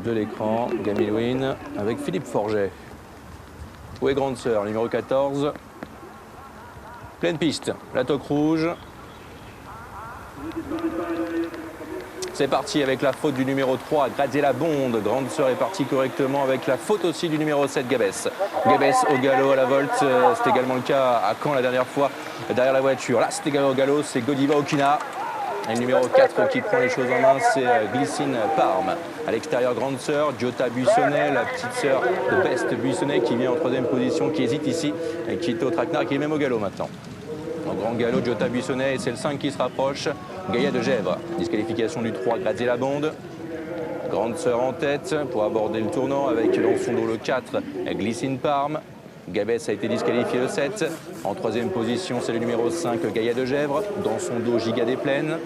de l'écran. Gamil Win avec Philippe Forget. Où est Grande Sœur, numéro 14. Pleine piste, la toque rouge. C'est parti avec la faute du numéro 3, Graziella Bond. Grande Sœur est partie correctement avec la faute aussi du numéro 7, Gabès. Gabès au galop à la volte, c'était également le cas à Caen la dernière fois, derrière la voiture. Là, c'était également au galop, c'est Godiva Okina. Et le numéro 4 qui prend les choses en main, c'est Glycine Parme. À l'extérieur, Grande Sœur, Giota Buissonnet, la petite sœur de Best Buissonnet qui vient en troisième position, qui hésite ici, et qui est au traquenard, qui est même au galop maintenant. En grand galop, Giota Buissonnet, et c'est le 5 qui se rapproche. Gaïa de Gèvres, disqualification du 3, Graziella Bond. Grande Sœur en tête pour aborder le tournant avec dans son dos le 4, Glycine Parme. Gabès a été disqualifié le 7. En troisième position, c'est le numéro 5, Gaïa de Gèvres. Dans son dos, Giga des Plaines.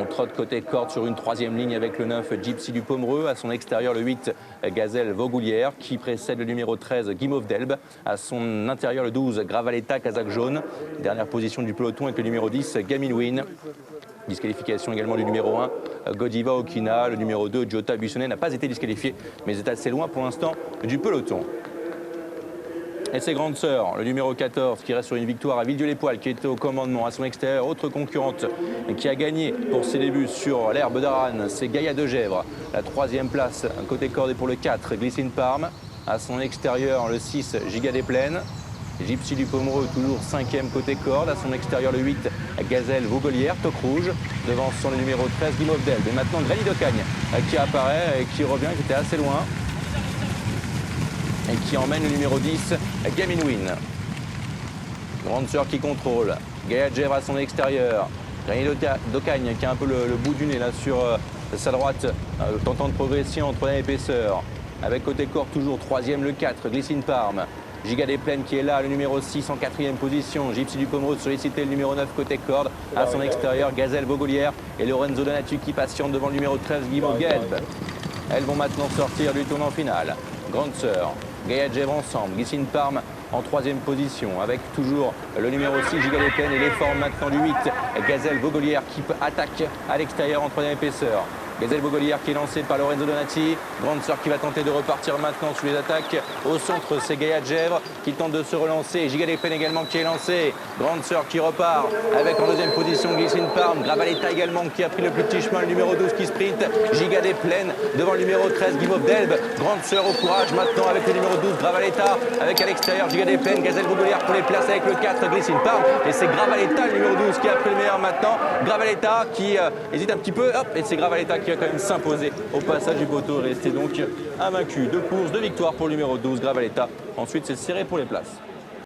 On trotte côté corde sur une troisième ligne avec le 9, Gypsy du Pomereux. À son extérieur, le 8, Gazelle Vaugoullière, qui précède le numéro 13, Guimauve d'Elbe. À son intérieur, le 12, Gravaletta, Kazakh Jaune. Dernière position du peloton avec le numéro 10, Gamil Win. Disqualification également du numéro 1, Godiva Okina. Le numéro 2, Giota Buissonnet, n'a pas été disqualifié, mais est assez loin pour l'instant du peloton. Et c'est Grande Sœur, le numéro 14, qui reste sur une victoire à Villedieu-les-Poêles, qui était au commandement. À son extérieur, autre concurrente qui a gagné pour ses débuts sur l'herbe d'Aran, c'est Gaïa de Gèvres. La troisième place, côté cordé pour le 4, Glycine Parme. À son extérieur, le 6, Giga des Plaines. Gypsy du Pomereux, toujours 5e côté corde. À son extérieur, le 8, Gazelle Vaugoullière, toque rouge. Devant son le numéro 13, Guimauve d'Elbe. Et maintenant, Granny d'Ocagne qui apparaît et qui revient, qui était assez loin. Et qui emmène le numéro 10, Gamil Win. Grande Sœur qui contrôle. Gaïa de Gèvres à son extérieur. Granny d'Ocagne qui a un peu le bout du nez là sur sa droite, tentant de progresser en troisième épaisseur. Avec côté corde toujours 3e le 4, Glycine Parme. Giga des Plaines qui est là, le numéro 6 en 4e position. Gypsy du Pomereux sollicité le numéro 9 côté corde. À son extérieur, Gazelle Vaugoullière et Lorenzo Donatu qui patiente devant le numéro 13, Guimauve d'Elbe. Elles vont maintenant sortir du tournant final. Grande Sœur, Gaïa de Gèvres ensemble, Glycine Parme en 3e position avec toujours le numéro 6, Giga des Plaines et les formes maintenant du 8, Gazelle Vaugoullière qui attaque à l'extérieur en 3e épaisseur. Gazelle Vaugoullière qui est lancée par Lorenzo Donati. Grande Sœur qui va tenter de repartir maintenant sur les attaques. Au centre, c'est Gaïa de Gèvres qui tente de se relancer. Giga des Plaines également qui est lancée. Grande Sœur qui repart avec en 2e position Glycine Parme. Gravaletta également qui a pris le plus petit chemin. Le numéro 12 qui sprint. Giga des Plaines devant le numéro 13, Guimauve d'Elbe. Grande Sœur au courage maintenant avec le numéro 12, Gravaletta. Avec à l'extérieur Giga des Plaines, Gazelle Vaugoullière pour les places avec le 4, Glycine Parme. Et c'est Gravaletta, le numéro 12, qui a pris le meilleur maintenant. Gravaletta qui hésite un petit peu. Hop, et c'est Gravaletta qui va quand même s'imposer au passage du poteau et rester donc invaincu. 2 courses, 2 victoires pour le numéro 12, Gravaletta. Ensuite, c'est serré pour les places.